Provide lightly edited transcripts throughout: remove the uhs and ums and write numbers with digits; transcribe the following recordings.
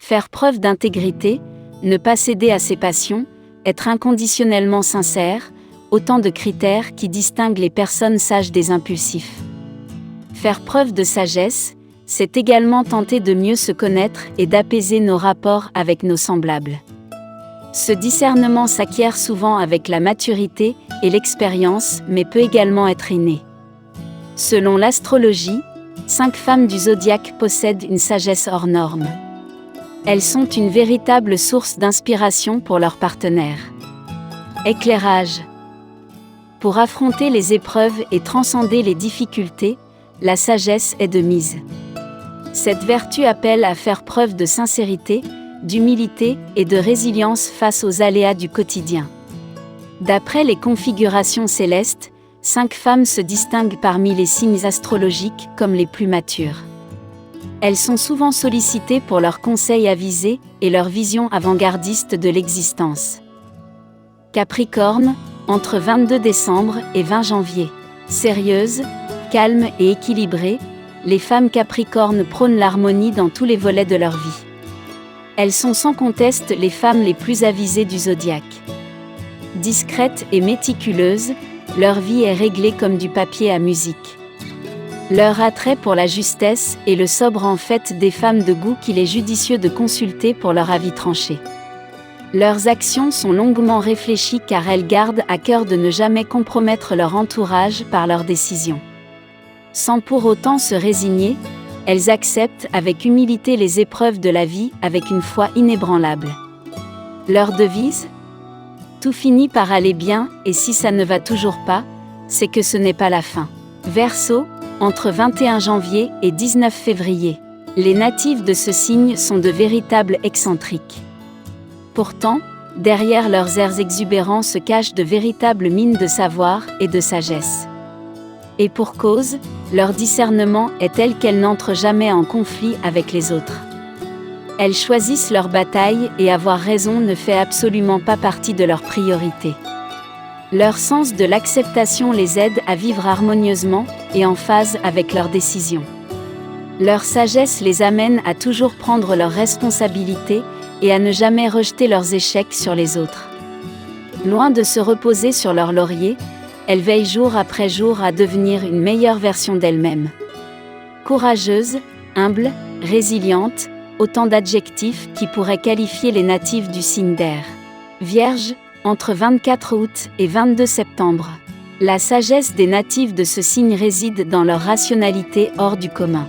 Faire preuve d'intégrité, ne pas céder à ses passions, être inconditionnellement sincère, autant de critères qui distinguent les personnes sages des impulsifs. Faire preuve de sagesse, c'est également tenter de mieux se connaître et d'apaiser nos rapports avec nos semblables. Ce discernement s'acquiert souvent avec la maturité et l'expérience, mais peut également être inné. Selon l'astrologie, 5 femmes du zodiaque possèdent une sagesse hors norme. Elles sont une véritable source d'inspiration pour leurs partenaires. Éclairage. Pour affronter les épreuves et transcender les difficultés, la sagesse est de mise. Cette vertu appelle à faire preuve de sincérité, d'humilité et de résilience face aux aléas du quotidien. D'après les configurations célestes, 5 femmes se distinguent parmi les signes astrologiques comme les plus matures. Elles sont souvent sollicitées pour leurs conseils avisés et leur vision avant-gardiste de l'existence. Capricorne, entre 22 décembre et 20 janvier. Sérieuses, calmes et équilibrées, les femmes capricornes prônent l'harmonie dans tous les volets de leur vie. Elles sont sans conteste les femmes les plus avisées du zodiaque. Discrètes et méticuleuses, leur vie est réglée comme du papier à musique. Leur attrait pour la justesse et le sobre en fait des femmes de goût qu'il est judicieux de consulter pour leur avis tranché. Leurs actions sont longuement réfléchies car elles gardent à cœur de ne jamais compromettre leur entourage par leurs décisions. Sans pour autant se résigner, elles acceptent avec humilité les épreuves de la vie avec une foi inébranlable. Leur devise ? Tout finit par aller bien, et si ça ne va toujours pas, c'est que ce n'est pas la fin. Verseau, entre 21 janvier et 19 février. Les natifs de ce signe sont de véritables excentriques. Pourtant, derrière leurs airs exubérants se cachent de véritables mines de savoir et de sagesse. Et pour cause, leur discernement est tel qu'elles n'entrent jamais en conflit avec les autres. Elles choisissent leur bataille et avoir raison ne fait absolument pas partie de leurs priorités. Leur sens de l'acceptation les aide à vivre harmonieusement et en phase avec leurs décisions. Leur sagesse les amène à toujours prendre leurs responsabilités et à ne jamais rejeter leurs échecs sur les autres. Loin de se reposer sur leurs lauriers, elles veillent jour après jour à devenir une meilleure version d'elles-mêmes. Courageuse, humble, résiliente, autant d'adjectifs qui pourraient qualifier les natifs du signe d'air. Vierge, entre 24 août et 22 septembre. La sagesse des natifs de ce signe réside dans leur rationalité hors du commun.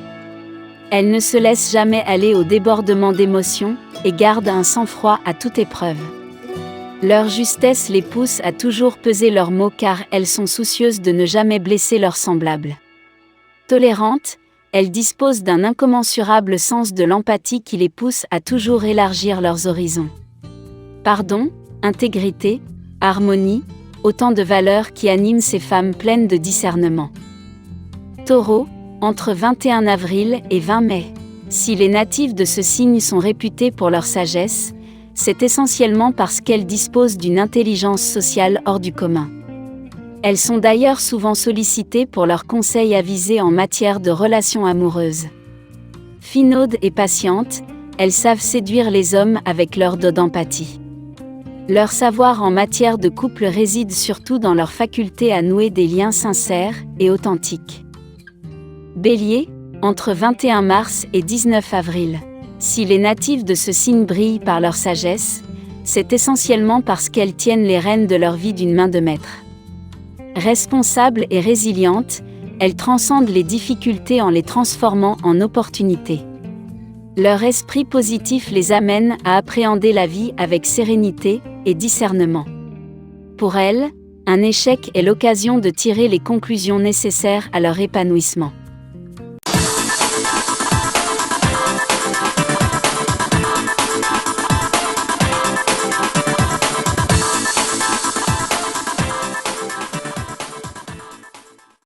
Elles ne se laissent jamais aller au débordement d'émotions et gardent un sang-froid à toute épreuve. Leur justesse les pousse à toujours peser leurs mots car elles sont soucieuses de ne jamais blesser leurs semblables. Tolérantes, elles disposent d'un incommensurable sens de l'empathie qui les pousse à toujours élargir leurs horizons. Pardon, intégrité, harmonie, autant de valeurs qui animent ces femmes pleines de discernement. Taureau, entre 21 avril et 20 mai. Si les natifs de ce signe sont réputés pour leur sagesse, c'est essentiellement parce qu'elles disposent d'une intelligence sociale hors du commun. Elles sont d'ailleurs souvent sollicitées pour leurs conseils avisés en matière de relations amoureuses. Finaudes et patientes, elles savent séduire les hommes avec leur dot d'empathie. Leur savoir en matière de couple réside surtout dans leur faculté à nouer des liens sincères et authentiques. Bélier, entre 21 mars et 19 avril. Si les natifs de ce signe brillent par leur sagesse, c'est essentiellement parce qu'elles tiennent les rênes de leur vie d'une main de maître. Responsables et résilientes, elles transcendent les difficultés en les transformant en opportunités. Leur esprit positif les amène à appréhender la vie avec sérénité et discernement. Pour elles, un échec est l'occasion de tirer les conclusions nécessaires à leur épanouissement.